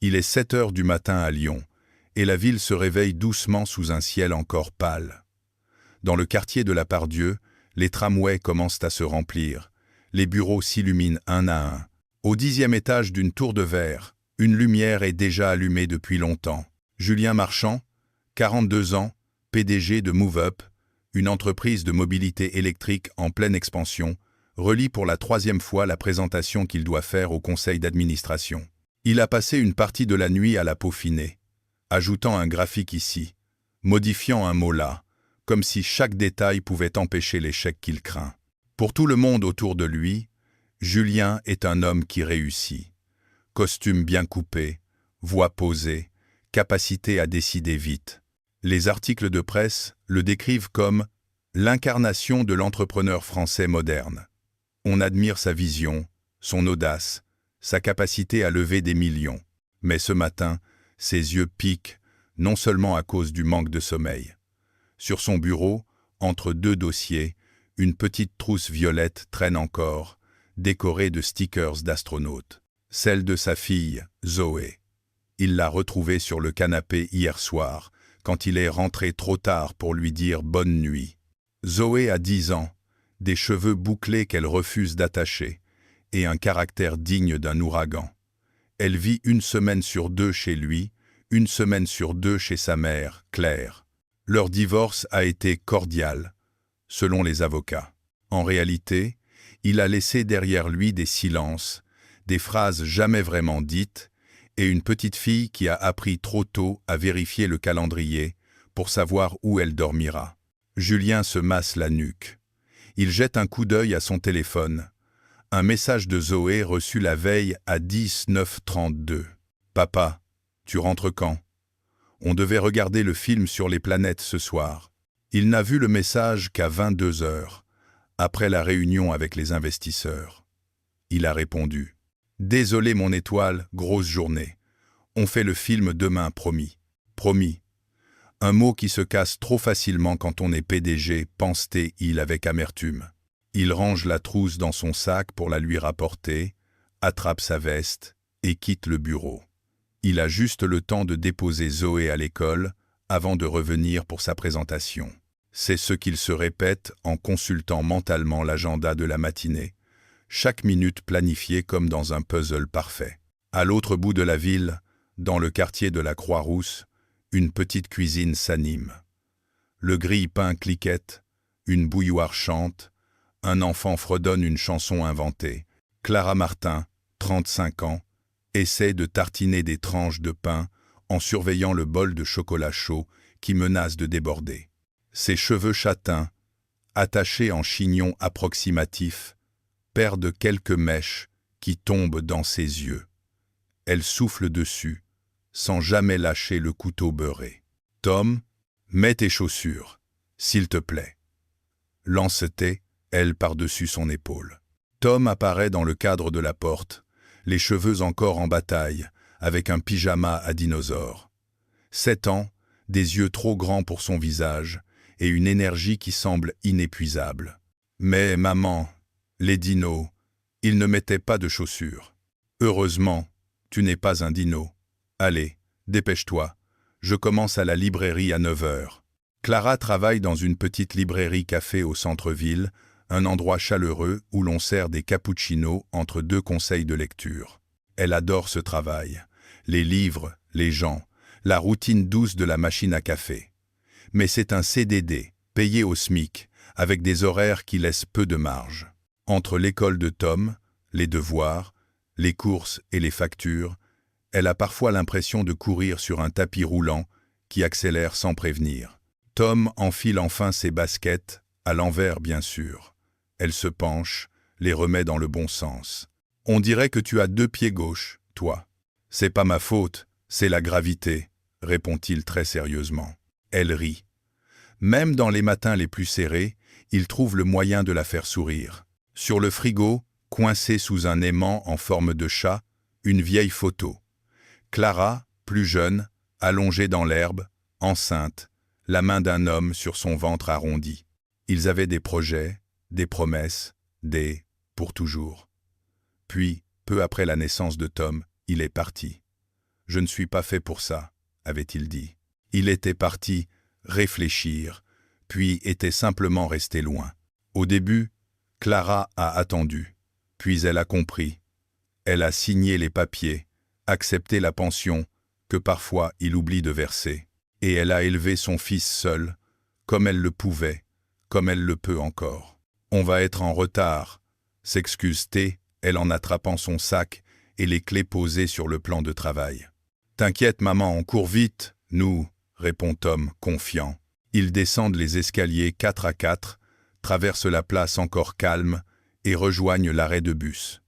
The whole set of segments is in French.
Il est 7 heures du matin à Lyon, et la ville se réveille doucement sous un ciel encore pâle. Dans le quartier de la Part-Dieu, les tramways commencent à se remplir, les bureaux s'illuminent un à un. Au 10e étage d'une tour de verre, une lumière est déjà allumée depuis longtemps. Julien Marchand, 42 ans, PDG de MoveUp, une entreprise de mobilité électrique en pleine expansion, relit pour la 3e fois la présentation qu'il doit faire au conseil d'administration. Il a passé une partie de la nuit à la peaufiner, ajoutant un graphique ici, modifiant un mot là, comme si chaque détail pouvait empêcher l'échec qu'il craint. Pour tout le monde autour de lui, Julien est un homme qui réussit. Costume bien coupé, voix posée, capacité à décider vite. Les articles de presse le décrivent comme l'incarnation de l'entrepreneur français moderne. On admire sa vision, son audace, sa capacité à lever des millions. Mais ce matin, ses yeux piquent, non seulement à cause du manque de sommeil. Sur son bureau, entre 2 dossiers, une petite trousse violette traîne encore, décorée de stickers d'astronautes. Celle de sa fille, Zoé. Il l'a retrouvée sur le canapé hier soir, quand il est rentré trop tard pour lui dire bonne nuit. Zoé a 10 ans, des cheveux bouclés qu'elle refuse d'attacher, et un caractère digne d'un ouragan. Elle vit 1 semaine sur 2 chez lui, 1 semaine sur 2 chez sa mère, Claire. Leur divorce a été cordial, selon les avocats. En réalité, il a laissé derrière lui des silences, des phrases jamais vraiment dites, et une petite fille qui a appris trop tôt à vérifier le calendrier pour savoir où elle dormira. Julien se masse la nuque. Il jette un coup d'œil à son téléphone. Un message de Zoé reçu la veille à 19h32. « Papa, tu rentres quand ? On devait regarder le film sur les planètes ce soir. » Il n'a vu le message qu'à 22h, après la réunion avec les investisseurs. Il a répondu « Désolé mon étoile, grosse journée. On fait le film demain, promis. » Promis. Un mot qui se casse trop facilement quand on est PDG, pense-t-il avec amertume. Il range la trousse dans son sac pour la lui rapporter, attrape sa veste et quitte le bureau. Il a juste le temps de déposer Zoé à l'école avant de revenir pour sa présentation. C'est ce qu'il se répète en consultant mentalement l'agenda de la matinée, chaque minute planifiée comme dans un puzzle parfait. À l'autre bout de la ville, dans le quartier de la Croix-Rousse, une petite cuisine s'anime. Le grille-pain cliquette, une bouilloire chante, un enfant fredonne une chanson inventée. Clara Martin, 35 ans, essaie de tartiner des tranches de pain en surveillant le bol de chocolat chaud qui menace de déborder. Ses cheveux châtains, attachés en chignon approximatif, perdent quelques mèches qui tombent dans ses yeux. Elle souffle dessus, sans jamais lâcher le couteau beurré. « Tom, mets tes chaussures, s'il te plaît. » Lance-t-elle, elle par-dessus son épaule. Tom apparaît dans le cadre de la porte, les cheveux encore en bataille, avec un pyjama à dinosaure. 7 ans, des yeux trop grands pour son visage, et une énergie qui semble inépuisable. « Mais maman, les dinos, ils ne mettaient pas de chaussures. Heureusement, tu n'es pas un dino. Allez, dépêche-toi, je commence à la librairie à 9h. » Clara travaille dans une petite librairie-café au centre-ville, un endroit chaleureux où l'on sert des cappuccinos entre 2 conseils de lecture. Elle adore ce travail, les livres, les gens, la routine douce de la machine à café. Mais c'est un CDD, payé au SMIC, avec des horaires qui laissent peu de marge. Entre l'école de Tom, les devoirs, les courses et les factures, elle a parfois l'impression de courir sur un tapis roulant qui accélère sans prévenir. Tom enfile enfin ses baskets, à l'envers bien sûr. Elle se penche, les remet dans le bon sens. « On dirait que tu as 2 pieds gauches, toi. »« C'est pas ma faute, c'est la gravité, » répond-il très sérieusement. Elle rit. Même dans les matins les plus serrés, il trouve le moyen de la faire sourire. Sur le frigo, coincée sous un aimant en forme de chat, une vieille photo. Clara, plus jeune, allongée dans l'herbe, enceinte, la main d'un homme sur son ventre arrondi. Ils avaient des projets, des promesses, des « pour toujours ». Puis, peu après la naissance de Tom, il est parti. Je ne suis pas fait pour ça, avait-il dit. Il était parti réfléchir, puis était simplement resté loin. Au début, Clara a attendu, puis elle a compris. Elle a signé les papiers, accepté la pension, que parfois il oublie de verser, et elle a élevé son fils seule, comme elle le pouvait, comme elle le peut encore. On va être en retard, s'excuse-t-elle, elle en attrapant son sac et les clés posées sur le plan de travail. T'inquiète maman, on court vite, nous, répond Tom, confiant. Ils descendent les escaliers 4 à 4, traversent la place encore calme et rejoignent l'arrêt de bus.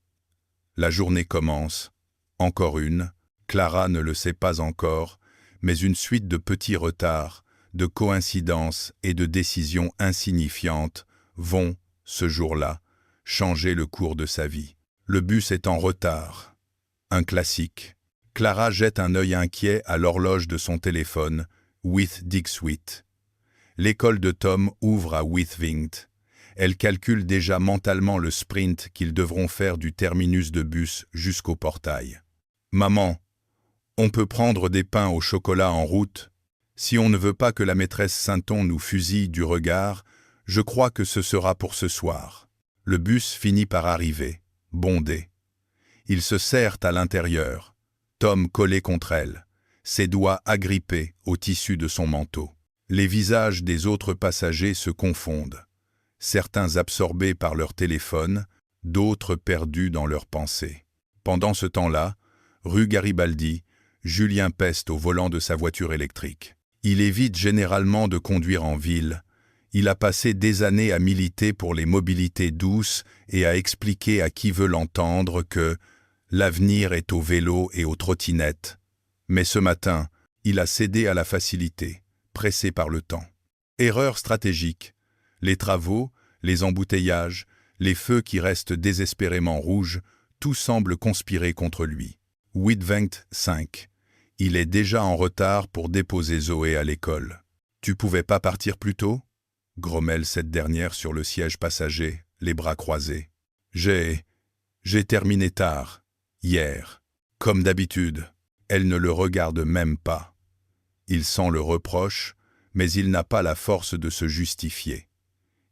La journée commence, encore une, Clara ne le sait pas encore, mais une suite de petits retards, de coïncidences et de décisions insignifiantes vont, ce jour-là, changer le cours de sa vie. Le bus est en retard. Un classique. Clara jette un œil inquiet à l'horloge de son téléphone, With Dixwit. L'école de Tom ouvre à Withwingt. Elle calcule déjà mentalement le sprint qu'ils devront faire du terminus de bus jusqu'au portail. « Maman, on peut prendre des pains au chocolat en route. Si on ne veut pas que la maîtresse Sainton nous fusille du regard, je crois que ce sera pour ce soir. » Le bus finit par arriver, bondé. Ils se serrent à l'intérieur, Tom collé contre elle, ses doigts agrippés au tissu de son manteau. Les visages des autres passagers se confondent, certains absorbés par leur téléphone, d'autres perdus dans leurs pensées. Pendant ce temps-là, rue Garibaldi, Julien peste au volant de sa voiture électrique. Il évite généralement de conduire en ville. Il a passé des années à militer pour les mobilités douces et à expliquer à qui veut l'entendre que l'avenir est au vélo et aux trottinettes. Mais ce matin, il a cédé à la facilité, pressé par le temps. Erreur stratégique. Les travaux, les embouteillages, les feux qui restent désespérément rouges, tout semble conspirer contre lui. Withwingt 5. Il est déjà en retard pour déposer Zoé à l'école. « Tu pouvais pas partir plus tôt ?» grommelle cette dernière sur le siège passager, les bras croisés. « J'ai terminé tard, hier. Comme d'habitude. » Elle ne le regarde même pas. Il sent le reproche, mais il n'a pas la force de se justifier.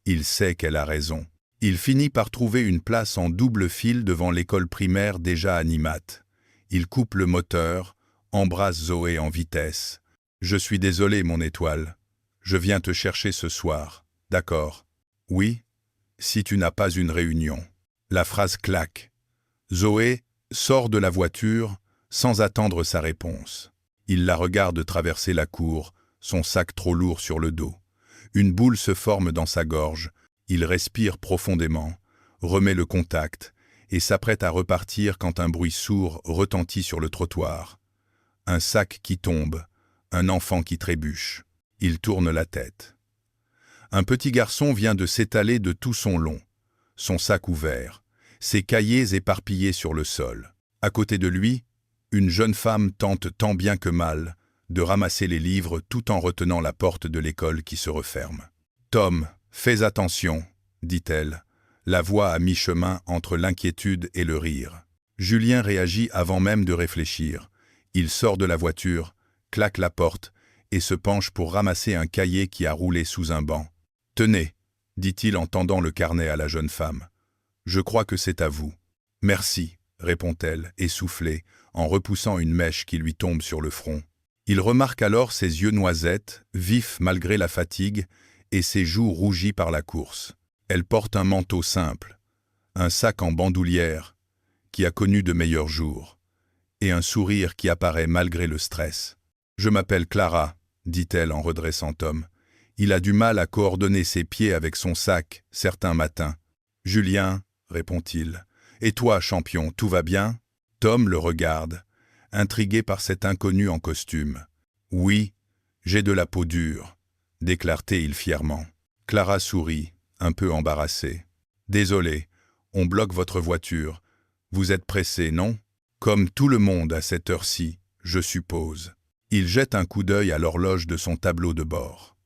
Il sait qu'elle a raison. Il finit par trouver une place en double file devant l'école primaire déjà animate. Il coupe le moteur, embrasse Zoé en vitesse. « Je suis désolé, mon étoile. Je viens te chercher ce soir, d'accord ? Oui, si tu n'as pas une réunion. » La phrase claque. Zoé sort de la voiture sans attendre sa réponse. Il la regarde traverser la cour, son sac trop lourd sur le dos. Une boule se forme dans sa gorge. Il respire profondément, remet le contact et s'apprête à repartir quand un bruit sourd retentit sur le trottoir. Un sac qui tombe, un enfant qui trébuche. Il tourne la tête. Un petit garçon vient de s'étaler de tout son long, son sac ouvert, ses cahiers éparpillés sur le sol. À côté de lui, une jeune femme tente tant bien que mal de ramasser les livres tout en retenant la porte de l'école qui se referme. « Tom, fais attention, » dit-elle, la voix à mi-chemin entre l'inquiétude et le rire. Julien réagit avant même de réfléchir. Il sort de la voiture, claque la porte et se penche pour ramasser un cahier qui a roulé sous un banc. « Tenez, » dit-il en tendant le carnet à la jeune femme. « Je crois que c'est à vous. »« Merci, » répond-elle, essoufflée, en repoussant une mèche qui lui tombe sur le front. Il remarque alors ses yeux noisettes, vifs malgré la fatigue, et ses joues rougies par la course. Elle porte un manteau simple, un sac en bandoulière, qui a connu de meilleurs jours, et un sourire qui apparaît malgré le stress. « Je m'appelle Clara, » dit-elle en redressant Tom. Il a du mal à coordonner ses pieds avec son sac, certains matins. « Julien, » répond-il. « Et toi, champion, tout va bien ?» Tom le regarde, intrigué par cet inconnu en costume. « Oui, j'ai de la peau dure, » déclare-t-il fièrement. Clara sourit, un peu embarrassée. « Désolé, on bloque votre voiture. Vous êtes pressé, non ? Comme tout le monde à cette heure-ci, je suppose. » Il jette un coup d'œil à l'horloge de son tableau de bord.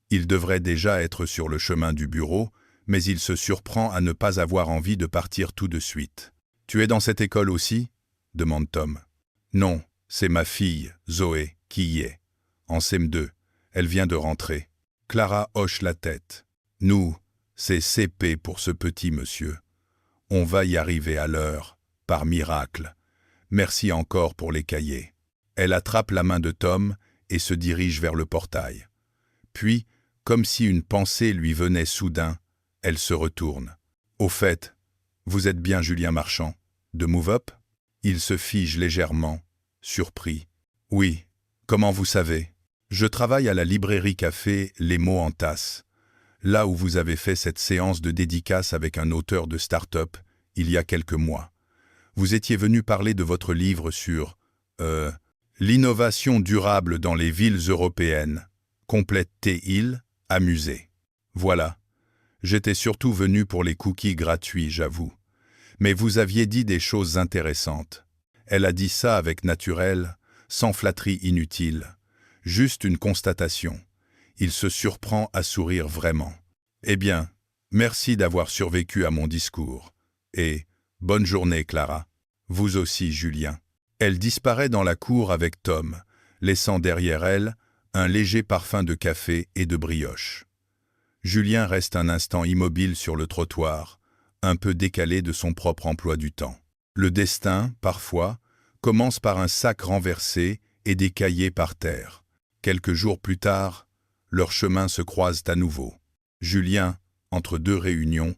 Il devrait déjà être sur le chemin du bureau, mais il se surprend à ne pas avoir envie de partir tout de suite. « Tu es dans cette école aussi ?» demande Tom. « Non, C'est ma fille, Zoé, qui y est. En CM2. Elle vient de rentrer. Clara hoche la tête. Nous, c'est CP pour ce petit monsieur. On va y arriver à l'heure, par miracle. Merci encore pour les cahiers. Elle attrape la main de Tom et se dirige vers le portail. Puis, comme si une pensée lui venait soudain, elle se retourne. Au fait, vous êtes bien Julien Marchand, de Move Up? Il se fige légèrement, surpris. Oui, comment vous savez? Je travaille à la librairie café Les mots en tasse, là où vous avez fait cette séance de dédicace avec un auteur de start-up il y a quelques mois. Vous étiez venu parler de votre livre sur l'innovation durable dans les villes européennes, complète-t-il, amusé. Voilà. J'étais surtout venu pour les cookies gratuits, j'avoue. Mais vous aviez dit des choses intéressantes. Elle a dit ça avec naturel, sans flatterie inutile. Juste une constatation. Il se surprend à sourire vraiment. Eh bien, merci d'avoir survécu à mon discours. Et bonne journée, Clara. Vous aussi, Julien. Elle disparaît dans la cour avec Tom, laissant derrière elle un léger parfum de café et de brioche. Julien reste un instant immobile sur le trottoir, un peu décalé de son propre emploi du temps. Le destin, parfois, commence par un sac renversé et des cahiers par terre. Quelques jours plus tard, leurs chemins se croisent à nouveau. Julien, entre deux réunions,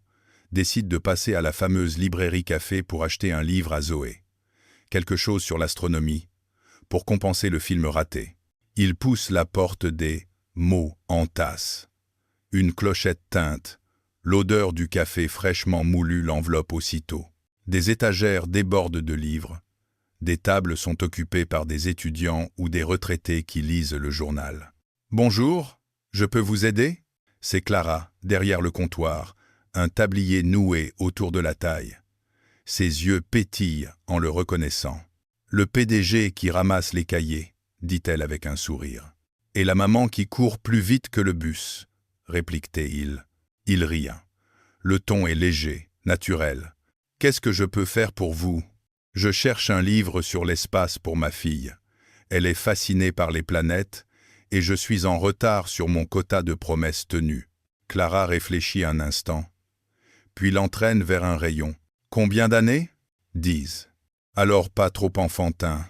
décide de passer à la fameuse librairie café pour acheter un livre à Zoé. Quelque chose sur l'astronomie, pour compenser le film raté. Il pousse la porte des mots en tasse. Une clochette teinte, l'odeur du café fraîchement moulu l'enveloppe aussitôt. Des étagères débordent de livres. Des tables sont occupées par des étudiants ou des retraités qui lisent le journal. « Bonjour, je peux vous aider ?» C'est Clara, derrière le comptoir, un tablier noué autour de la taille. Ses yeux pétillent en le reconnaissant. « Le PDG qui ramasse les cahiers », dit-elle avec un sourire. « Et la maman qui court plus vite que le bus », réplique-t-il. Il rit. Le ton est léger, naturel. « Qu'est-ce que je peux faire pour vous ? Je cherche un livre sur l'espace pour ma fille. Elle est fascinée par les planètes et je suis en retard sur mon quota de promesses tenues. » Clara réfléchit un instant, puis l'entraîne vers un rayon. « Combien d'années ? » 10. Alors pas trop enfantin,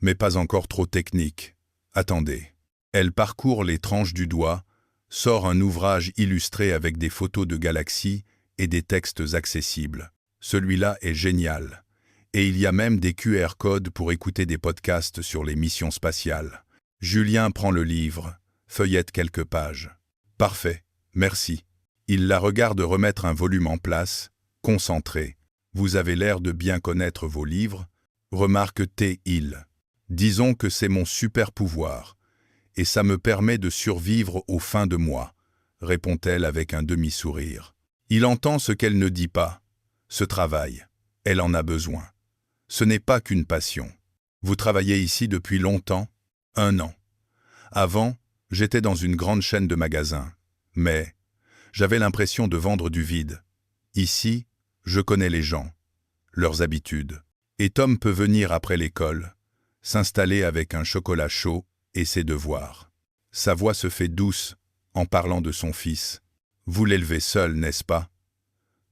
mais pas encore trop technique. Attendez. Elle parcourt les tranches du doigt, sort un ouvrage illustré avec des photos de galaxies et des textes accessibles. Celui-là est génial. Et il y a même des QR codes pour écouter des podcasts sur les missions spatiales. Julien prend le livre, feuillette quelques pages. Parfait, merci. Il la regarde remettre un volume en place, concentré. Vous avez l'air de bien connaître vos livres, remarque-t-il. Disons que c'est mon super pouvoir, et ça me permet de survivre aux fins de mois, répond-elle avec un demi-sourire. Il entend ce qu'elle ne dit pas. Ce travail, elle en a besoin. Ce n'est pas qu'une passion. Vous travaillez ici depuis longtemps ? 1 an. Avant, j'étais dans une grande chaîne de magasins, mais j'avais l'impression de vendre du vide. Ici, je connais les gens, leurs habitudes. Et Tom peut venir après l'école, s'installer avec un chocolat chaud et ses devoirs. Sa voix se fait douce en parlant de son fils. « Vous l'élevez seul, n'est-ce pas ?»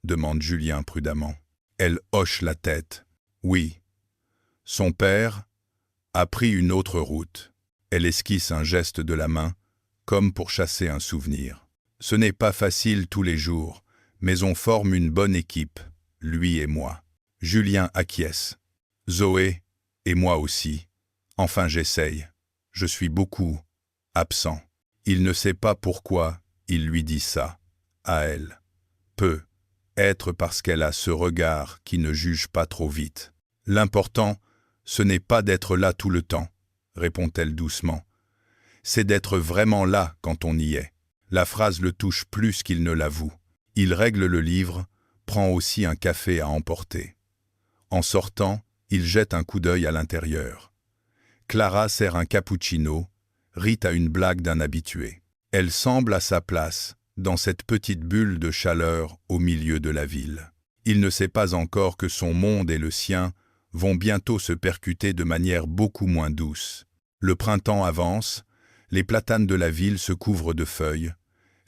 demande Julien prudemment. Elle hoche la tête. Oui. Son père a pris une autre route. Elle esquisse un geste de la main, comme pour chasser un souvenir. Ce n'est pas facile tous les jours, mais on forme une bonne équipe, lui et moi. Julien acquiesce. Zoé et moi aussi. Enfin, j'essaye. Je suis beaucoup absent. Il ne sait pas pourquoi il lui dit ça, à elle. Peut être parce qu'elle a ce regard qui ne juge pas trop vite. L'important, ce n'est pas d'être là tout le temps, répond-elle doucement. C'est d'être vraiment là quand on y est. La phrase le touche plus qu'il ne l'avoue. Il règle le livre, prend aussi un café à emporter. En sortant, il jette un coup d'œil à l'intérieur. Clara sert un cappuccino, rit à une blague d'un habitué. Elle semble à sa place, dans cette petite bulle de chaleur au milieu de la ville. Il ne sait pas encore que son monde et le sien vont bientôt se percuter de manière beaucoup moins douce. Le printemps avance, les platanes de la ville se couvrent de feuilles,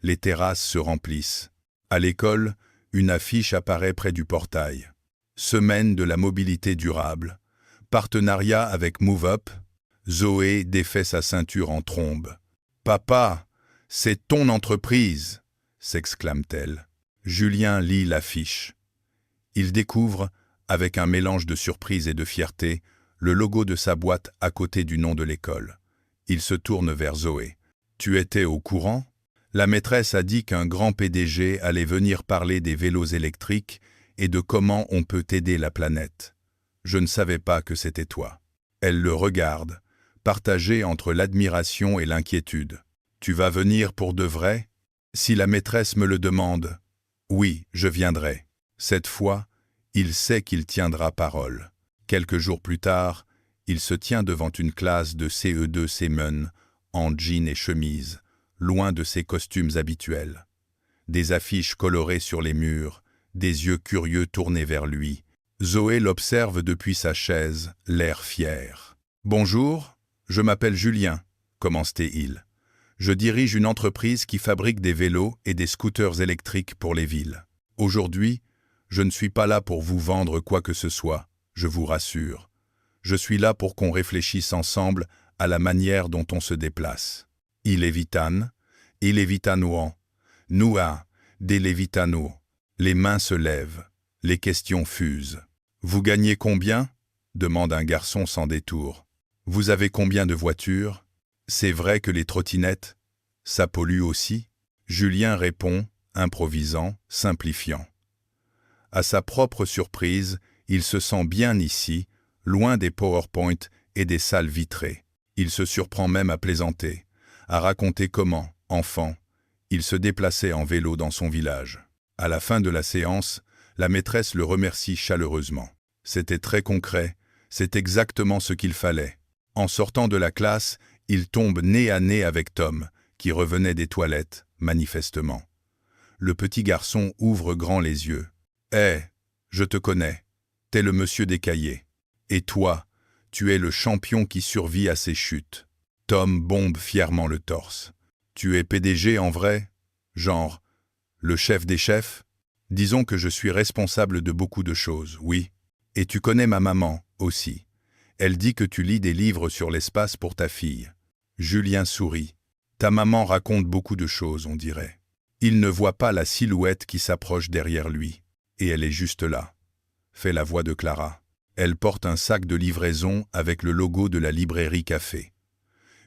les terrasses se remplissent. À l'école, une affiche apparaît près du portail. Semaine de la mobilité durable. Partenariat avec MoveUp. Zoé défait sa ceinture en trombe. « Papa, c'est ton entreprise !» s'exclame-t-elle. Julien lit l'affiche. Il découvre, avec un mélange de surprise et de fierté, le logo de sa boîte à côté du nom de l'école. Il se tourne vers Zoé. « Tu étais au courant ? La maîtresse a dit qu'un grand PDG allait venir parler des vélos électriques et de comment on peut aider la planète. Je ne savais pas que c'était toi. » Elle le regarde, partagée entre l'admiration et l'inquiétude. « Tu vas venir pour de vrai ? Si la maîtresse me le demande, oui, je viendrai. » Cette fois, il sait qu'il tiendra parole. Quelques jours plus tard, il se tient devant une classe de CE2 Semen, en jean et chemise, loin de ses costumes habituels. Des affiches colorées sur les murs, des yeux curieux tournés vers lui. Zoé l'observe depuis sa chaise, l'air fier. « Bonjour, je m'appelle Julien, » commence-t-il. « Je dirige une entreprise qui fabrique des vélos et des scooters électriques pour les villes. Aujourd'hui, je ne suis pas là pour vous vendre quoi que ce soit, je vous rassure. Je suis là pour qu'on réfléchisse ensemble à la manière dont on se déplace. Il évitane, noua, des lévitano. Les mains se lèvent, les questions fusent. « Vous gagnez combien ?» demande un garçon sans détour. « Vous avez combien de voitures ? C'est vrai que les trottinettes, ça pollue aussi ?» Julien répond, improvisant, simplifiant. À sa propre surprise, il se sent bien ici, loin des PowerPoint et des salles vitrées. Il se surprend même à plaisanter, à raconter comment, enfant, il se déplaçait en vélo dans son village. À la fin de la séance, la maîtresse le remercie chaleureusement. C'était très concret, c'est exactement ce qu'il fallait. En sortant de la classe, il tombe nez à nez avec Tom, qui revenait des toilettes, manifestement. Le petit garçon ouvre grand les yeux. « Hé, je te connais, t'es le monsieur des cahiers. Et toi, tu es le champion qui survit à ces chutes. » Tom bombe fièrement le torse. « Tu es PDG en vrai ? Genre, le chef des chefs ? Disons que je suis responsable de beaucoup de choses, oui. Et tu connais ma maman, aussi. Elle dit que tu lis des livres sur l'espace pour ta fille. » Julien sourit. « Ta maman raconte beaucoup de choses, on dirait. » Il ne voit pas la silhouette qui s'approche derrière lui. Et elle est juste là, fait la voix de Clara. Elle porte un sac de livraison avec le logo de la librairie Café.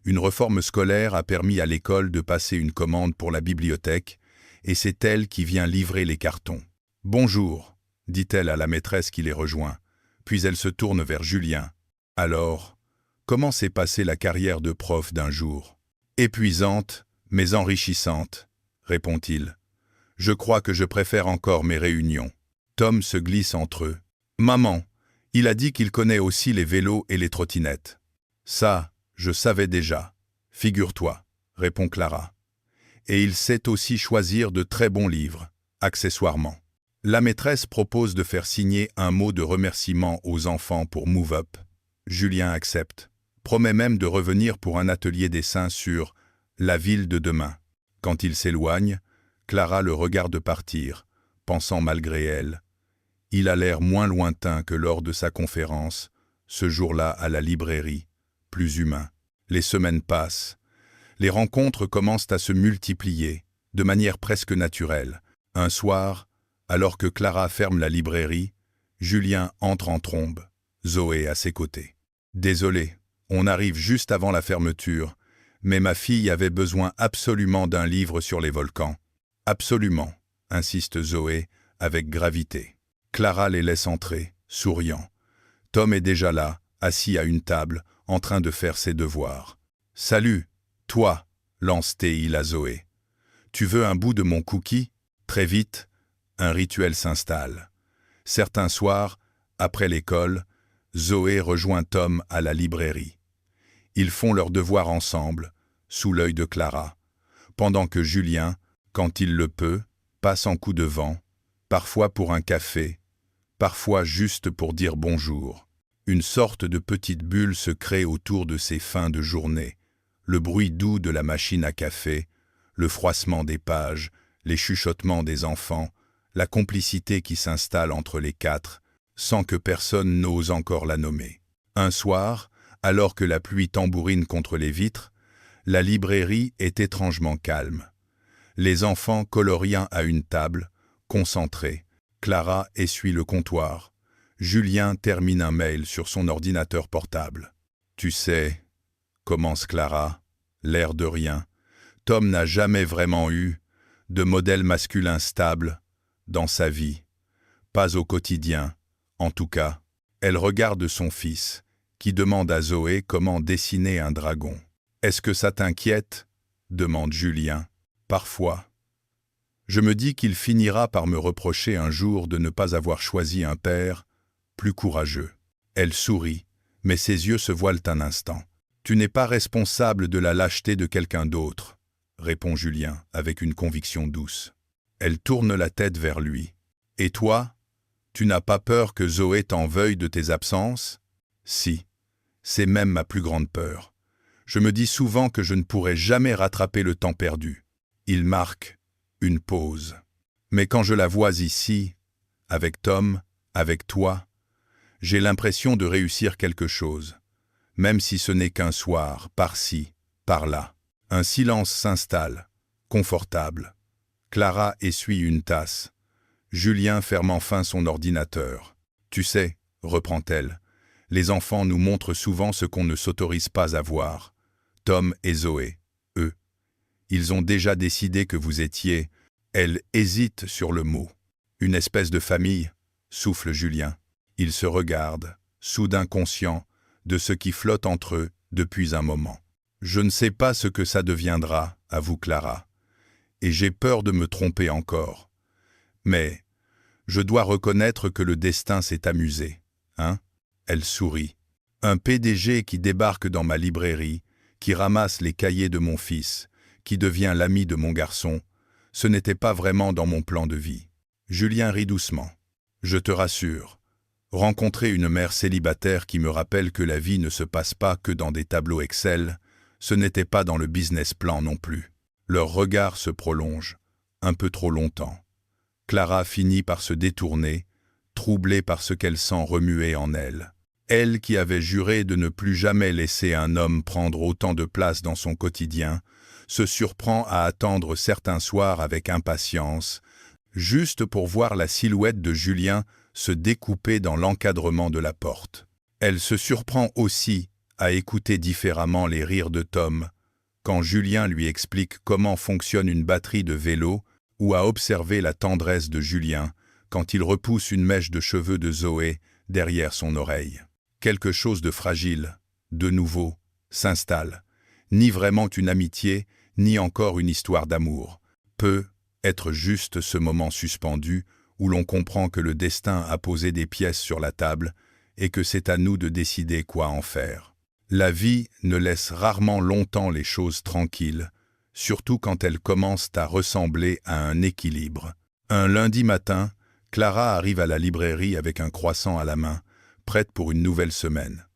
Une réforme scolaire a permis à l'école de passer une commande pour la bibliothèque, et c'est elle qui vient livrer les cartons. « Bonjour », dit-elle à la maîtresse qui les rejoint, puis elle se tourne vers Julien. « Alors, comment s'est passée la carrière de prof d'un jour ? » « Épuisante, mais enrichissante, » répond-il. « Je crois que je préfère encore mes réunions. » Tom se glisse entre eux. « Maman, il a dit qu'il connaît aussi les vélos et les trottinettes. »« Ça, je savais déjà. Figure-toi, » répond Clara. « Et il sait aussi choisir de très bons livres, accessoirement. » La maîtresse propose de faire signer un mot de remerciement aux enfants pour MoveUp. Julien accepte, promet même de revenir pour un atelier dessin sur « la ville de demain ». Quand il s'éloigne, Clara le regarde partir, pensant malgré elle. Il a l'air moins lointain que lors de sa conférence, ce jour-là à la librairie, plus humain. Les semaines passent. Les rencontres commencent à se multiplier, de manière presque naturelle. Un soir, alors que Clara ferme la librairie, Julien entre en trombe, Zoé à ses côtés. « Désolé, on arrive juste avant la fermeture, mais ma fille avait besoin absolument d'un livre sur les volcans. »« Absolument », insiste Zoé, avec gravité. Clara les laisse entrer, souriant. Tom est déjà là, assis à une table, en train de faire ses devoirs. « Salut, toi !» lance-t-il à Zoé. « Tu veux un bout de mon cookie ?» Très vite, un rituel s'installe. Certains soirs, après l'école, Zoé rejoint Tom à la librairie. Ils font leurs devoirs ensemble, sous l'œil de Clara, pendant que Julien, quand il le peut, passe en coup de vent, parfois pour un café, parfois juste pour dire bonjour. Une sorte de petite bulle se crée autour de ces fins de journée. Le bruit doux de la machine à café, le froissement des pages, les chuchotements des enfants, la complicité qui s'installe entre les quatre, sans que personne n'ose encore la nommer. Un soir, alors que la pluie tambourine contre les vitres, la librairie est étrangement calme. Les enfants colorient à une table, concentrés. Clara essuie le comptoir. Julien termine un mail sur son ordinateur portable. « Tu sais, » commence Clara, l'air de rien, « Tom n'a jamais vraiment eu de modèle masculin stable dans sa vie. Pas au quotidien, en tout cas. » Elle regarde son fils, qui demande à Zoé comment dessiner un dragon. « Est-ce que ça t'inquiète ?» demande Julien. « Parfois. Je me dis qu'il finira par me reprocher un jour de ne pas avoir choisi un père plus courageux. » Elle sourit, mais ses yeux se voilent un instant. « Tu n'es pas responsable de la lâcheté de quelqu'un d'autre, » répond Julien avec une conviction douce. Elle tourne la tête vers lui. « Et toi, tu n'as pas peur que Zoé t'en veuille de tes absences ?»« Si, c'est même ma plus grande peur. Je me dis souvent que je ne pourrai jamais rattraper le temps perdu. » Il marque une pause. « Mais quand je la vois ici, avec Tom, avec toi, j'ai l'impression de réussir quelque chose, même si ce n'est qu'un soir, par-ci, par-là. » Un silence s'installe, confortable. Clara essuie une tasse. Julien ferme enfin son ordinateur. « Tu sais, » reprend-elle, « les enfants nous montrent souvent ce qu'on ne s'autorise pas à voir. Tom et Zoé, eux, ils ont déjà décidé que vous étiez... » Elle hésite sur le mot. « Une espèce de famille » souffle Julien. Ils se regardent, soudain conscients de ce qui flotte entre eux depuis un moment. « Je ne sais pas ce que ça deviendra, avoue Clara, et j'ai peur de me tromper encore. Mais je dois reconnaître que le destin s'est amusé, hein ?» Elle sourit. « Un PDG qui débarque dans ma librairie, qui ramasse les cahiers de mon fils, qui devient l'ami de mon garçon, ce n'était pas vraiment dans mon plan de vie. » Julien rit doucement. « Je te rassure, rencontrer une mère célibataire qui me rappelle que la vie ne se passe pas que dans des tableaux Excel, ce n'était pas dans le business plan non plus. » Leur regard se prolonge, un peu trop longtemps. Clara finit par se détourner, troublée par ce qu'elle sent remuer en elle. Elle qui avait juré de ne plus jamais laisser un homme prendre autant de place dans son quotidien, se surprend à attendre certains soirs avec impatience, juste pour voir la silhouette de Julien se découper dans l'encadrement de la porte. Elle se surprend aussi à écouter différemment les rires de Tom, quand Julien lui explique comment fonctionne une batterie de vélo, ou à observer la tendresse de Julien quand il repousse une mèche de cheveux de Zoé derrière son oreille. Quelque chose de fragile, de nouveau, s'installe. Ni vraiment une amitié, ni encore une histoire d'amour. Peut être juste ce moment suspendu où l'on comprend que le destin a posé des pièces sur la table et que c'est à nous de décider quoi en faire. La vie ne laisse rarement longtemps les choses tranquilles, surtout quand elles commencent à ressembler à un équilibre. Un lundi matin, Clara arrive à la librairie avec un croissant à la main, prête pour une nouvelle semaine.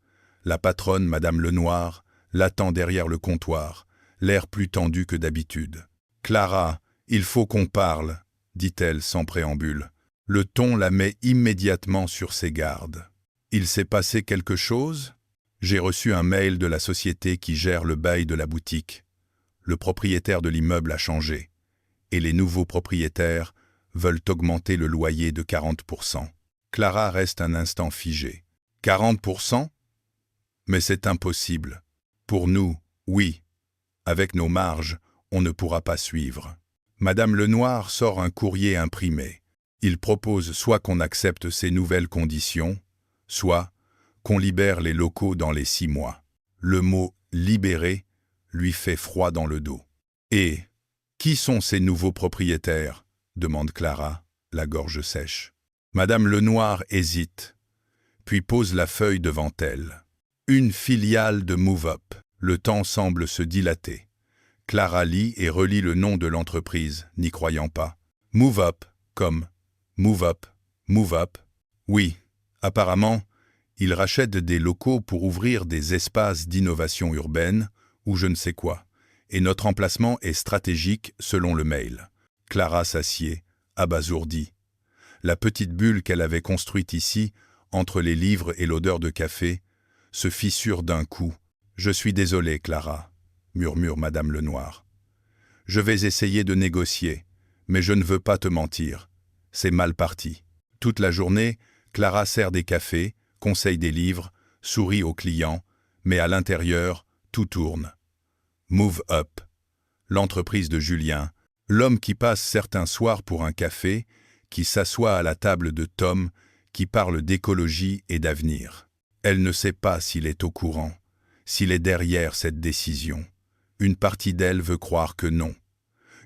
La patronne, Madame Lenoir, l'attend derrière le comptoir, l'air plus tendu que d'habitude. « Clara, il faut qu'on parle, » dit-elle sans préambule. Le ton la met immédiatement sur ses gardes. « Il s'est passé quelque chose ? J'ai reçu un mail de la société qui gère le bail de la boutique. Le propriétaire de l'immeuble a changé, et les nouveaux propriétaires veulent augmenter le loyer de 40%. » Clara reste un instant figée. « 40%? Mais c'est impossible. Pour nous, oui. Avec nos marges, on ne pourra pas suivre. » Madame Lenoir sort un courrier imprimé. Il propose soit qu'on accepte ces nouvelles conditions, soit qu'on libère les locaux dans les 6 mois. Le mot « libérer » lui fait froid dans le dos. « Et qui sont ces nouveaux propriétaires ?» demande Clara, la gorge sèche. Madame Lenoir hésite, puis pose la feuille devant elle. Une filiale de Move Up. Le temps semble se dilater. Clara lit et relit le nom de l'entreprise, n'y croyant pas. Move Up, comme Move Up, Move Up. Oui, apparemment, Ils rachètent des locaux pour ouvrir des espaces d'innovation urbaine ou je ne sais quoi. Et notre emplacement est stratégique selon le mail. Clara s'assied, abasourdie. La petite bulle qu'elle avait construite ici, entre les livres et l'odeur de café, se fissure d'un coup. « Je suis désolée, Clara », murmure Madame Lenoir. « Je vais essayer de négocier, mais je ne veux pas te mentir. C'est mal parti. » Toute la journée, Clara sert des cafés, conseille des livres, sourit aux clients, mais à l'intérieur, tout tourne. Move Up, l'entreprise de Julien, l'homme qui passe certains soirs pour un café, qui s'assoit à la table de Tom, qui parle d'écologie et d'avenir. Elle ne sait pas s'il est au courant, s'il est derrière cette décision. Une partie d'elle veut croire que non.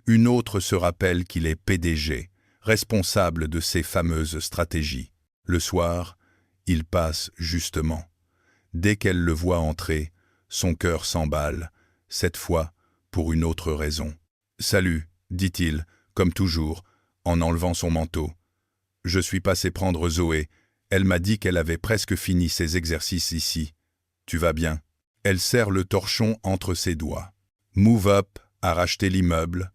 Une autre se rappelle qu'il est PDG, responsable de ses fameuses stratégies. Le soir, il passe justement. Dès qu'elle le voit entrer, son cœur s'emballe, cette fois pour une autre raison. « Salut », dit-il, comme toujours, en enlevant son manteau. « Je suis passé prendre Zoé. Elle m'a dit qu'elle avait presque fini ses exercices ici. Tu vas bien ?» Elle serre le torchon entre ses doigts. Move Up a racheté l'immeuble.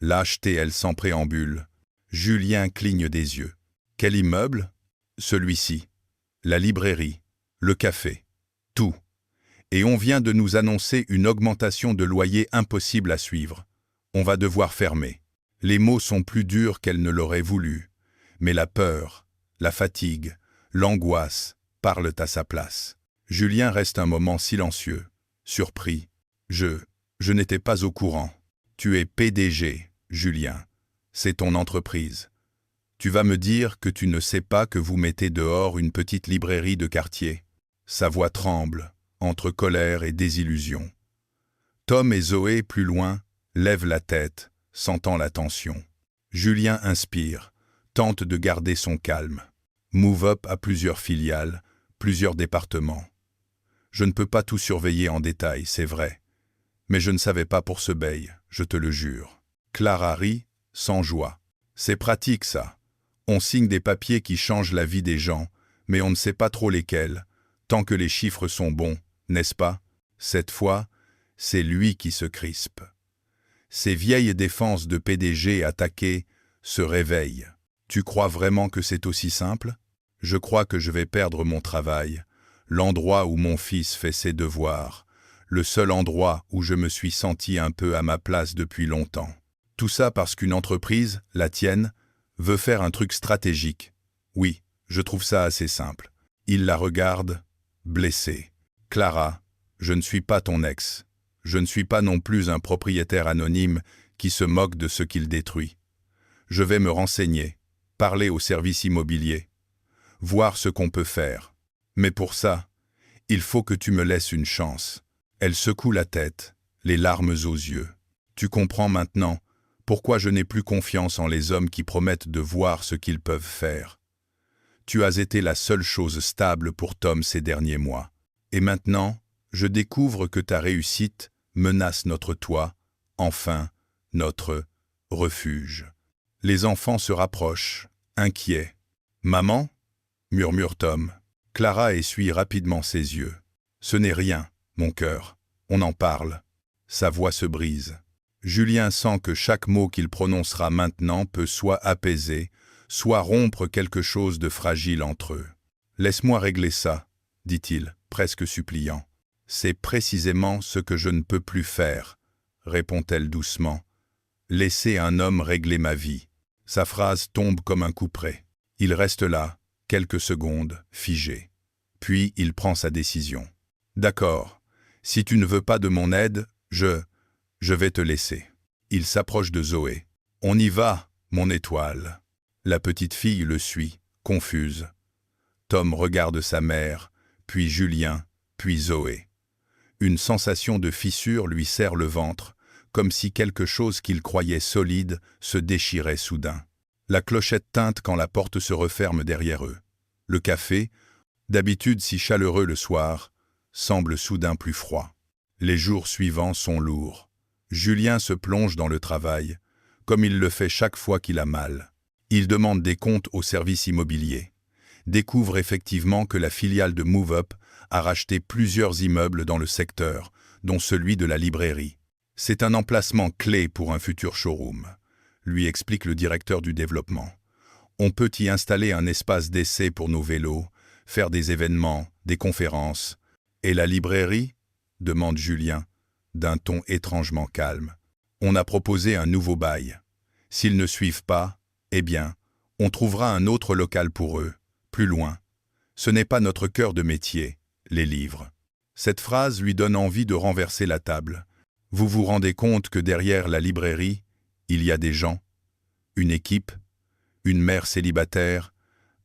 L'a acheté elle sans préambule. Julien cligne des yeux. Quel immeuble? Celui-ci. La librairie. Le café. Tout. Et on vient de nous annoncer une augmentation de loyer impossible à suivre. On va devoir fermer. Les mots sont plus durs qu'elle ne l'aurait voulu. Mais la peur, la fatigue, l'angoisse parlent à sa place. Julien reste un moment silencieux, surpris. Je n'étais pas au courant. Tu es PDG, Julien. C'est ton entreprise. Tu vas me dire que tu ne sais pas que vous mettez dehors une petite librairie de quartier. Sa voix tremble, entre colère et désillusion. Tom et Zoé, plus loin, lèvent la tête, sentant la tension. Julien inspire, tente de garder son calme. Move Up a plusieurs filiales, plusieurs départements. Je ne peux pas tout surveiller en détail, c'est vrai. Mais je ne savais pas pour ce bail, je te le jure. Clara rit, sans joie. C'est pratique ça. On signe des papiers qui changent la vie des gens, mais on ne sait pas trop lesquels, tant que les chiffres sont bons, n'est-ce pas? Cette fois, c'est lui qui se crispe. Ces vieilles défenses de PDG attaquées se réveillent. Tu crois vraiment que c'est aussi simple? Je crois que je vais perdre mon travail, l'endroit où mon fils fait ses devoirs, le seul endroit où je me suis senti un peu à ma place depuis longtemps. Tout ça parce qu'une entreprise, la tienne, veut faire un truc stratégique. Oui, je trouve ça assez simple. Il la regarde, blessé. Clara, je ne suis pas ton ex. Je ne suis pas non plus un propriétaire anonyme qui se moque de ce qu'il détruit. Je vais me renseigner, parler au service immobilier, voir ce qu'on peut faire. Mais pour ça, il faut que tu me laisses une chance. Elle secoue la tête, les larmes aux yeux. Tu comprends maintenant pourquoi je n'ai plus confiance en les hommes qui promettent de voir ce qu'ils peuvent faire. Tu as été la seule chose stable pour Tom ces derniers mois. Et maintenant, je découvre que ta réussite menace notre toit, enfin, notre refuge. Les enfants se rapprochent, inquiets. « Maman ?» murmure Tom. Clara essuie rapidement ses yeux. « Ce n'est rien, mon cœur. On en parle. » Sa voix se brise. Julien sent que chaque mot qu'il prononcera maintenant peut soit apaiser, soit rompre quelque chose de fragile entre eux. « Laisse-moi régler ça, » dit-il, presque suppliant. « C'est précisément ce que je ne peux plus faire, » répond-elle doucement. « Laisser un homme régler ma vie. » Sa phrase tombe comme un couperet. Il reste là, quelques secondes, figé. Puis il prend sa décision. « D'accord, si tu ne veux pas de mon aide, je vais te laisser. » Il s'approche de Zoé. « On y va, mon étoile. » La petite fille le suit, confuse. Tom regarde sa mère, puis Julien, puis Zoé. Une sensation de fissure lui serre le ventre, comme si quelque chose qu'il croyait solide se déchirait soudain. La clochette tinte quand la porte se referme derrière eux. Le café, d'habitude si chaleureux le soir, semble soudain plus froid. Les jours suivants sont lourds. Julien se plonge dans le travail, comme il le fait chaque fois qu'il a mal. Il demande des comptes au service immobilier. découvre effectivement que la filiale de MoveUp a racheté plusieurs immeubles dans le secteur, dont celui de la librairie. C'est un emplacement clé pour un futur showroom, lui explique le directeur du développement. On peut y installer un espace d'essai pour nos vélos, faire des événements, des conférences. Et la librairie ? Demande Julien, d'un ton étrangement calme. On a proposé un nouveau bail. S'ils ne suivent pas, eh bien, on trouvera un autre local pour eux, plus loin. Ce n'est pas notre cœur de métier, les livres. Cette phrase lui donne envie de renverser la table. Vous vous rendez compte que derrière la librairie, il y a des gens, une équipe, une mère célibataire,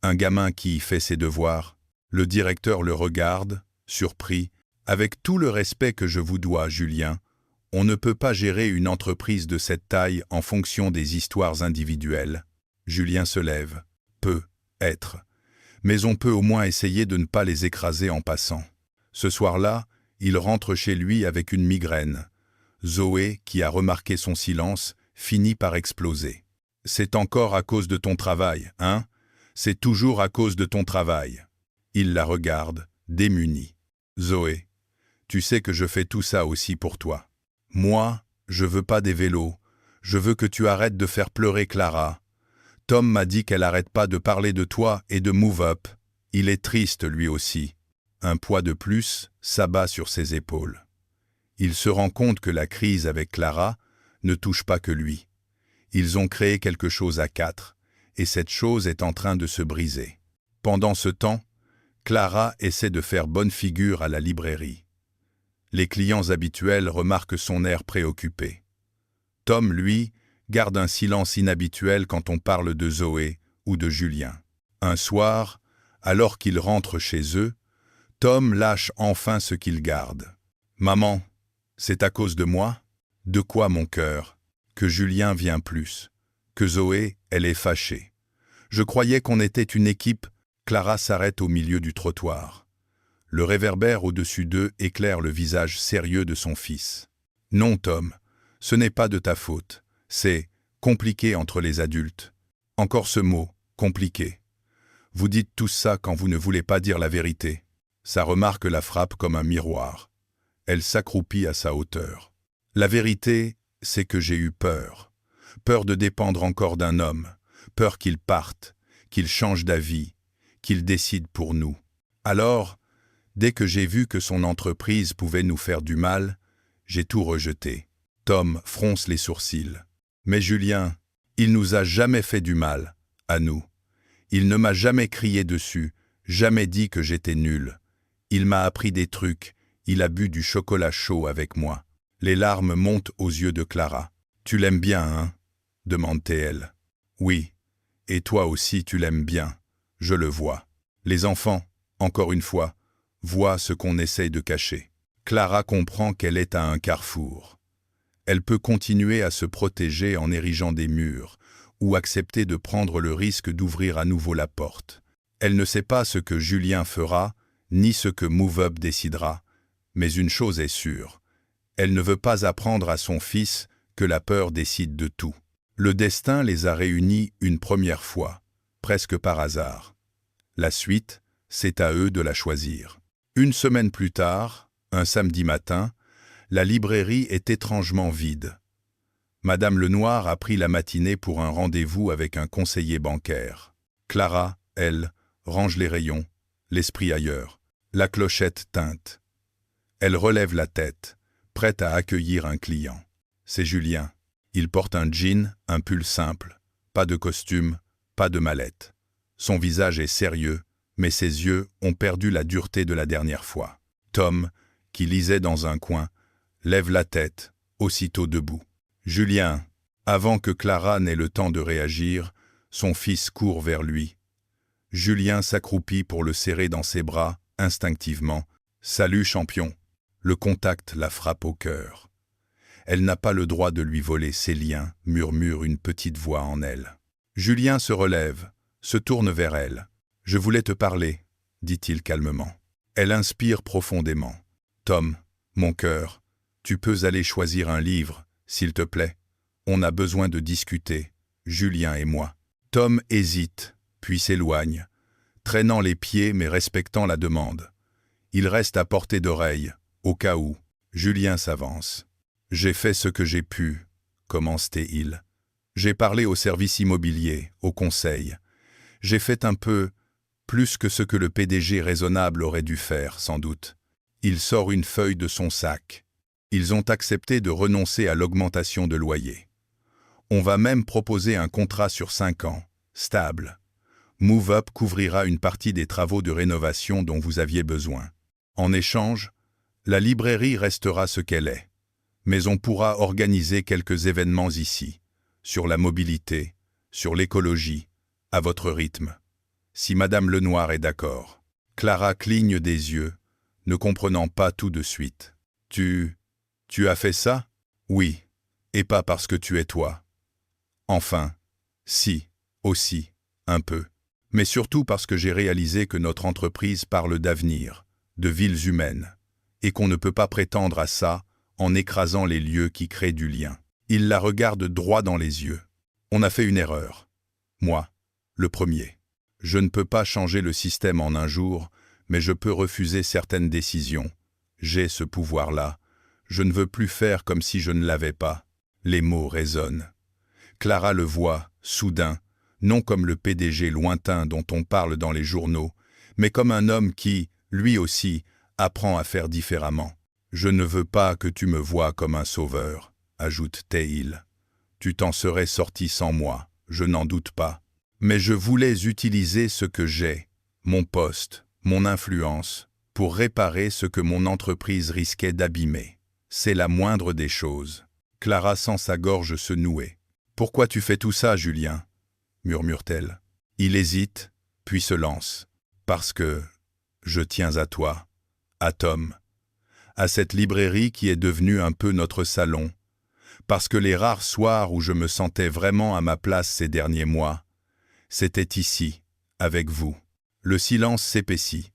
un gamin qui fait ses devoirs. Le directeur le regarde, surpris. Avec tout le respect que je vous dois, Julien, on ne peut pas gérer une entreprise de cette taille en fonction des histoires individuelles. Julien se lève. Peut être. Mais on peut au moins essayer de ne pas les écraser en passant. Ce soir-là, il rentre chez lui avec une migraine. Zoé, qui a remarqué son silence, finit par exploser. « C'est encore à cause de ton travail, hein ? C'est toujours à cause de ton travail. » Il la regarde, démuni. « Zoé, tu sais que je fais tout ça aussi pour toi. Moi, je veux pas des vélos. Je veux que tu arrêtes de faire pleurer Clara. Tom m'a dit qu'elle arrête pas de parler de toi et de MoveUp. Il est triste lui aussi. » Un poids de plus s'abat sur ses épaules. Il se rend compte que la crise avec Clara ne touche pas que lui. Ils ont créé quelque chose à quatre, et cette chose est en train de se briser. Pendant ce temps, Clara essaie de faire bonne figure à la librairie. Les clients habituels remarquent son air préoccupé. Tom, lui, garde un silence inhabituel quand on parle de Zoé ou de Julien. Un soir, alors qu'ils rentrent chez eux, Tom lâche enfin ce qu'il garde. « Maman, c'est à cause de moi ? De quoi mon cœur ? Que Julien vient plus. Que Zoé, elle est fâchée. Je croyais qu'on était une équipe. » Clara s'arrête au milieu du trottoir. Le réverbère au-dessus d'eux éclaire le visage sérieux de son fils. « Non, Tom, ce n'est pas de ta faute. C'est compliqué entre les adultes. Encore ce mot, compliqué. Vous dites tout ça quand vous ne voulez pas dire la vérité. » Sa remarque la frappe comme un miroir. Elle s'accroupit à sa hauteur. « La vérité, c'est que j'ai eu peur. Peur de dépendre encore d'un homme. Peur qu'il parte, qu'il change d'avis, qu'il décide pour nous. Alors, dès que j'ai vu que son entreprise pouvait nous faire du mal, j'ai tout rejeté. » Tom fronce les sourcils. « Mais Julien, il nous a jamais fait du mal, à nous. Il ne m'a jamais crié dessus, jamais dit que j'étais nul. Il m'a appris des trucs, il a bu du chocolat chaud avec moi. » Les larmes montent aux yeux de Clara. « Tu l'aimes bien, hein ?» demande-t-elle. « Oui, et toi aussi tu l'aimes bien, je le vois. Les enfants, encore une fois, voient ce qu'on essaye de cacher. » Clara comprend qu'elle est à un carrefour. Elle peut continuer à se protéger en érigeant des murs, ou accepter de prendre le risque d'ouvrir à nouveau la porte. Elle ne sait pas ce que Julien fera, ni ce que MoveUp décidera, mais une chose est sûre. Elle ne veut pas apprendre à son fils que la peur décide de tout. Le destin les a réunis une première fois, presque par hasard. La suite, c'est à eux de la choisir. Une semaine plus tard, un samedi matin, la librairie est étrangement vide. Madame Lenoir a pris la matinée pour un rendez-vous avec un conseiller bancaire. Clara, elle, range les rayons, l'esprit ailleurs. La clochette tinte. Elle relève la tête, prête à accueillir un client. C'est Julien. Il porte un jean, un pull simple, pas de costume, pas de mallette. Son visage est sérieux, mais ses yeux ont perdu la dureté de la dernière fois. Tom, qui lisait dans un coin, lève la tête, aussitôt debout. Julien, avant que Clara n'ait le temps de réagir, son fils court vers lui. Julien s'accroupit pour le serrer dans ses bras, instinctivement. « Salut, champion !» Le contact la frappe au cœur. Elle n'a pas le droit de lui voler ses liens, murmure une petite voix en elle. Julien se relève, se tourne vers elle. « Je voulais te parler, » dit-il calmement. Elle inspire profondément. « Tom, mon cœur, tu peux aller choisir un livre, s'il te plaît. On a besoin de discuter, Julien et moi. » Tom hésite, puis s'éloigne, traînant les pieds mais respectant la demande. Il reste à portée d'oreille, au cas où. Julien s'avance. « J'ai fait ce que j'ai pu », commence-t-il. « J'ai parlé au service immobilier, au conseil. J'ai fait un peu plus que ce que le PDG raisonnable aurait dû faire, sans doute. » Il sort une feuille de son sac. Ils ont accepté de renoncer à l'augmentation de loyer. On va même proposer un contrat sur 5 ans, stable. Move Up couvrira une partie des travaux de rénovation dont vous aviez besoin. En échange, la librairie restera ce qu'elle est. Mais on pourra organiser quelques événements ici, sur la mobilité, sur l'écologie, à votre rythme. Si Madame Lenoir est d'accord. Clara cligne des yeux, ne comprenant pas tout de suite. « Tu as fait ça ? » ?»« Oui, et pas parce que tu es toi. » »« Enfin, si, aussi, un peu. Mais surtout parce que j'ai réalisé que notre entreprise parle d'avenir, de villes humaines, et qu'on ne peut pas prétendre à ça en écrasant les lieux qui créent du lien. » Il la regarde droit dans les yeux. « On a fait une erreur. Moi, le premier. Je ne peux pas changer le système en un jour, mais je peux refuser certaines décisions. J'ai ce pouvoir-là. Je ne veux plus faire comme si je ne l'avais pas. » Les mots résonnent. Clara le voit, soudain, non comme le PDG lointain dont on parle dans les journaux, mais comme un homme qui, lui aussi, apprend à faire différemment. « Je ne veux pas que tu me voies comme un sauveur, » ajoute-t-il. « Tu t'en serais sorti sans moi, je n'en doute pas. Mais je voulais utiliser ce que j'ai, mon poste, mon influence, pour réparer ce que mon entreprise risquait d'abîmer. C'est la moindre des choses. » Clara sent sa gorge se nouer. « Pourquoi tu fais tout ça, Julien ?» murmure-t-elle. Il hésite, puis se lance. « Parce que je tiens à toi, à Tom, à cette librairie qui est devenue un peu notre salon, parce que les rares soirs où je me sentais vraiment à ma place ces derniers mois, c'était ici, avec vous. » Le silence s'épaissit.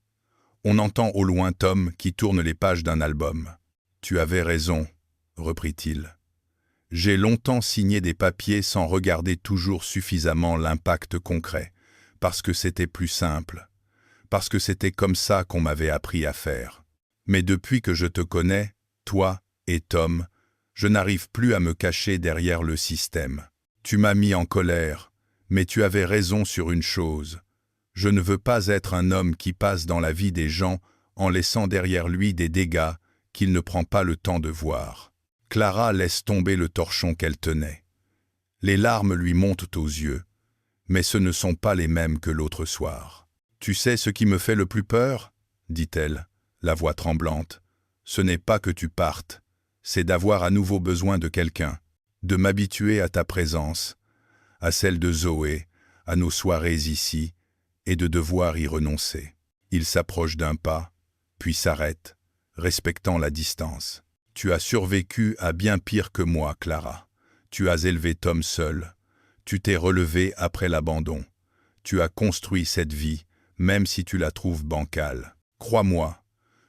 On entend au loin Tom qui tourne les pages d'un album. « Tu avais raison, » reprit-il. « J'ai longtemps signé des papiers sans regarder toujours suffisamment l'impact concret, parce que c'était plus simple, parce que c'était comme ça qu'on m'avait appris à faire. Mais depuis que je te connais, toi et Tom, je n'arrive plus à me cacher derrière le système. Tu m'as mis en colère, mais tu avais raison sur une chose. Je ne veux pas être un homme qui passe dans la vie des gens en laissant derrière lui des dégâts qu'il ne prend pas le temps de voir. » Clara laisse tomber le torchon qu'elle tenait. Les larmes lui montent aux yeux, mais ce ne sont pas les mêmes que l'autre soir. « Tu sais ce qui me fait le plus peur ?» dit-elle, la voix tremblante. « Ce n'est pas que tu partes, c'est d'avoir à nouveau besoin de quelqu'un, de m'habituer à ta présence, à celle de Zoé, à nos soirées ici, et de devoir y renoncer. » Il s'approche d'un pas, puis s'arrête, respectant la distance. « Tu as survécu à bien pire que moi, Clara. Tu as élevé Tom seul. Tu t'es relevé après l'abandon. Tu as construit cette vie, même si tu la trouves bancale. Crois-moi,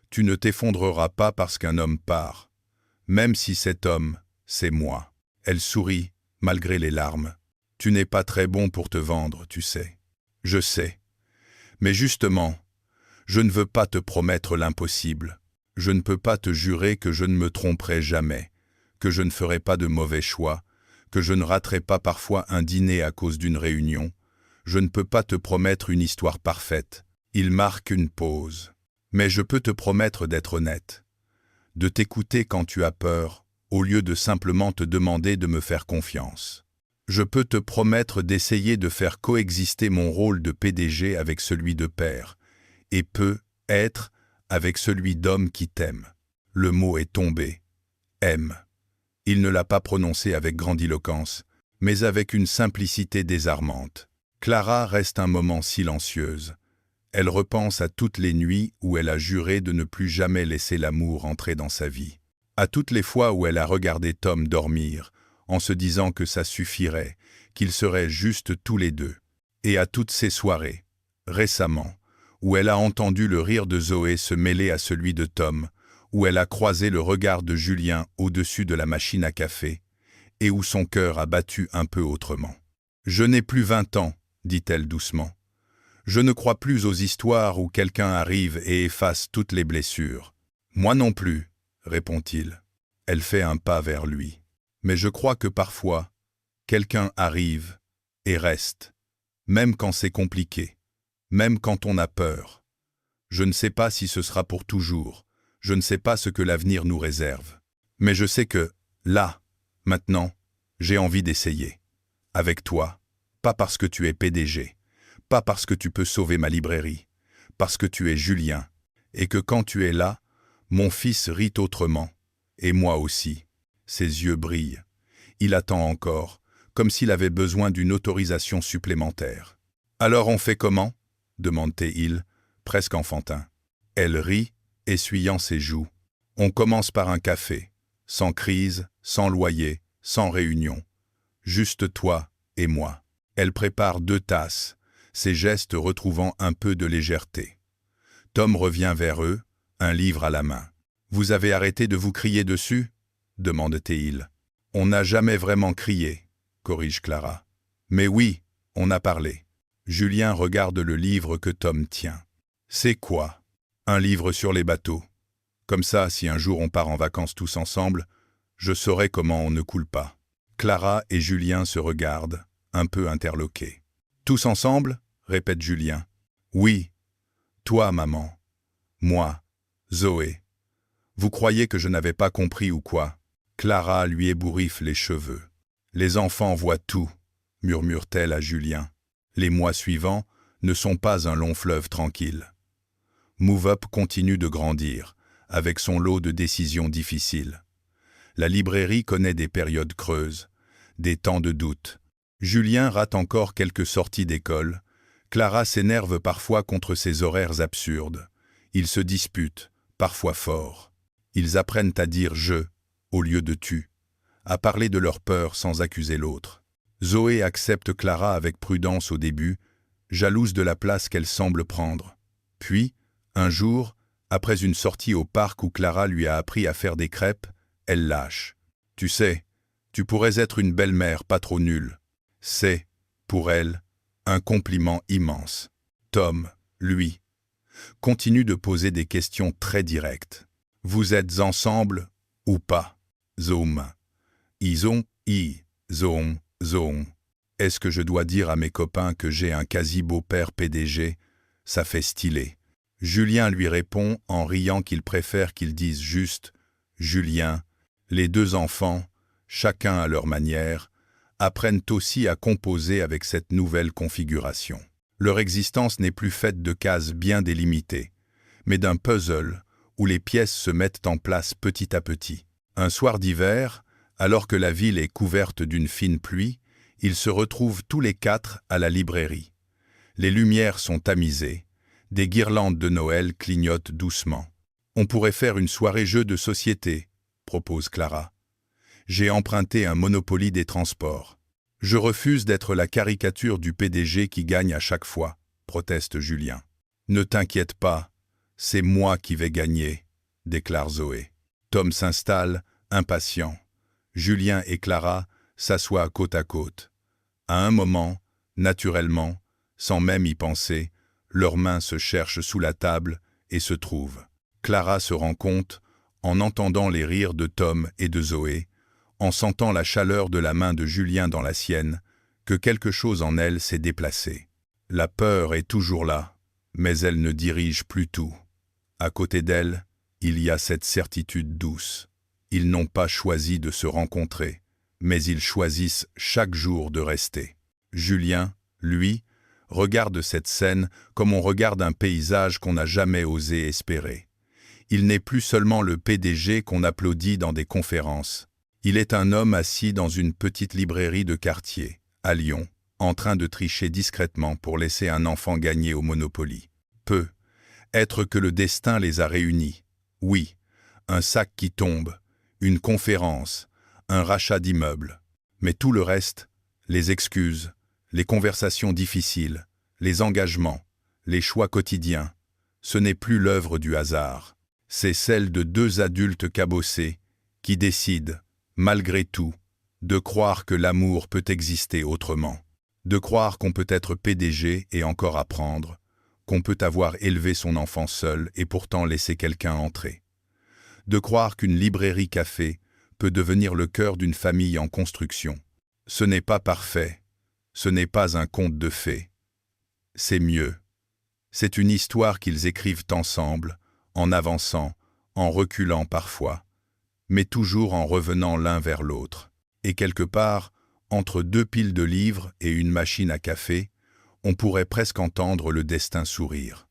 tu ne t'effondreras pas parce qu'un homme part, même si cet homme, c'est moi. » Elle sourit, malgré les larmes. « Tu n'es pas très bon pour te vendre, tu sais. » « Je sais. Mais justement, je ne veux pas te promettre l'impossible. Je ne peux pas te jurer que je ne me tromperai jamais, que je ne ferai pas de mauvais choix, que je ne raterai pas parfois un dîner à cause d'une réunion. Je ne peux pas te promettre une histoire parfaite. » Il marque une pause. « Mais je peux te promettre d'être honnête, de t'écouter quand tu as peur, au lieu de simplement te demander de me faire confiance. Je peux te promettre d'essayer de faire coexister mon rôle de PDG avec celui de père, et peut-être avec celui d'homme qui t'aime. » Le mot est tombé. Aime. Il ne l'a pas prononcé avec grandiloquence, mais avec une simplicité désarmante. Clara reste un moment silencieuse. Elle repense à toutes les nuits où elle a juré de ne plus jamais laisser l'amour entrer dans sa vie. À toutes les fois où elle a regardé Tom dormir, en se disant que ça suffirait, qu'ils seraient juste tous les deux. Et à toutes ces soirées, récemment, où elle a entendu le rire de Zoé se mêler à celui de Tom, où elle a croisé le regard de Julien au-dessus de la machine à café, et où son cœur a battu un peu autrement. « Je n'ai plus 20 ans, dit-elle doucement. Je ne crois plus aux histoires où quelqu'un arrive et efface toutes les blessures. Moi non plus, répond-il. Elle fait un pas vers lui. Mais je crois que parfois, quelqu'un arrive et reste, même quand c'est compliqué, même quand on a peur. Je ne sais pas si ce sera pour toujours, je ne sais pas ce que l'avenir nous réserve. Mais je sais que, là, maintenant, j'ai envie d'essayer. Avec toi, pas parce que tu es PDG, pas parce que tu peux sauver ma librairie, parce que tu es Julien, et que quand tu es là, mon fils rit autrement, et moi aussi. Ses yeux brillent. Il attend encore, comme s'il avait besoin d'une autorisation supplémentaire. « Alors on fait comment ?» demande-t-il, presque enfantin. Elle rit, essuyant ses joues. « On commence par un café, sans crise, sans loyer, sans réunion. Juste toi et moi. » Elle prépare 2 tasses, ses gestes retrouvant un peu de légèreté. Tom revient vers eux, un livre à la main. « Vous avez arrêté de vous crier dessus ?» demande-t-il. « On n'a jamais vraiment crié, » corrige Clara. « Mais oui, on a parlé. » Julien regarde le livre que Tom tient. « C'est quoi ? » « Un livre sur les bateaux. Comme ça, si un jour on part en vacances tous ensemble, je saurai comment on ne coule pas. » Clara et Julien se regardent, un peu interloqués. « Tous ensemble ?» répète Julien. « Oui. Toi, maman. Moi. Zoé. Vous croyez que je n'avais pas compris ou quoi ?» Clara lui ébouriffe les cheveux. « Les enfants voient tout, » murmure-t-elle à Julien. Les mois suivants ne sont pas un long fleuve tranquille. Move Up continue de grandir, avec son lot de décisions difficiles. La librairie connaît des périodes creuses, des temps de doute. Julien rate encore quelques sorties d'école. Clara s'énerve parfois contre ses horaires absurdes. Ils se disputent, parfois fort. Ils apprennent à dire « je » au lieu de « tu », à parler de leur peur sans accuser l'autre. Zoé accepte Clara avec prudence au début, jalouse de la place qu'elle semble prendre. Puis, un jour, après une sortie au parc où Clara lui a appris à faire des crêpes, elle lâche. « Tu sais, tu pourrais être une belle-mère pas trop nulle. » C'est, pour elle, un compliment immense. Tom, lui, continue de poser des questions très directes. « Vous êtes ensemble ou pas ?» Zoom. Ils zoom. Est-ce que je dois dire à mes copains que j'ai un quasi-beau-père PDG? Ça fait stylé. Julien lui répond en riant qu'il préfère qu'ils disent juste « Julien ». Les 2 enfants, chacun à leur manière, apprennent aussi à composer avec cette nouvelle configuration. Leur existence n'est plus faite de cases bien délimitées, mais d'un puzzle où les pièces se mettent en place petit à petit. Un soir d'hiver, alors que la ville est couverte d'une fine pluie, ils se retrouvent tous les 4 à la librairie. Les lumières sont tamisées, des guirlandes de Noël clignotent doucement. « On pourrait faire une soirée jeu de société », propose Clara. « J'ai emprunté un Monopoly des transports. »« Je refuse d'être la caricature du PDG qui gagne à chaque fois », proteste Julien. « Ne t'inquiète pas, c'est moi qui vais gagner », déclare Zoé. Tom s'installe, impatient. Julien et Clara s'assoient côte à côte. À un moment, naturellement, sans même y penser, leurs mains se cherchent sous la table et se trouvent. Clara se rend compte, en entendant les rires de Tom et de Zoé, en sentant la chaleur de la main de Julien dans la sienne, que quelque chose en elle s'est déplacé. La peur est toujours là, mais elle ne dirige plus tout. À côté d'elle, il y a cette certitude douce. Ils n'ont pas choisi de se rencontrer, mais ils choisissent chaque jour de rester. Julien, lui, regarde cette scène comme on regarde un paysage qu'on n'a jamais osé espérer. Il n'est plus seulement le PDG qu'on applaudit dans des conférences. Il est un homme assis dans une petite librairie de quartier, à Lyon, en train de tricher discrètement pour laisser un enfant gagner au Monopoly. Peu. Être que le destin les a réunis. Oui, un sac qui tombe, une conférence, un rachat d'immeuble. Mais tout le reste, les excuses, les conversations difficiles, les engagements, les choix quotidiens, ce n'est plus l'œuvre du hasard. C'est celle de 2 adultes cabossés qui décident, malgré tout, de croire que l'amour peut exister autrement. De croire qu'on peut être PDG et encore apprendre, qu'on peut avoir élevé son enfant seul et pourtant laisser quelqu'un entrer. De croire qu'une librairie café peut devenir le cœur d'une famille en construction. Ce n'est pas parfait, ce n'est pas un conte de fées. C'est mieux. C'est une histoire qu'ils écrivent ensemble, en avançant, en reculant parfois, mais toujours en revenant l'un vers l'autre. Et quelque part, entre deux piles de livres et une machine à café, on pourrait presque entendre le destin sourire.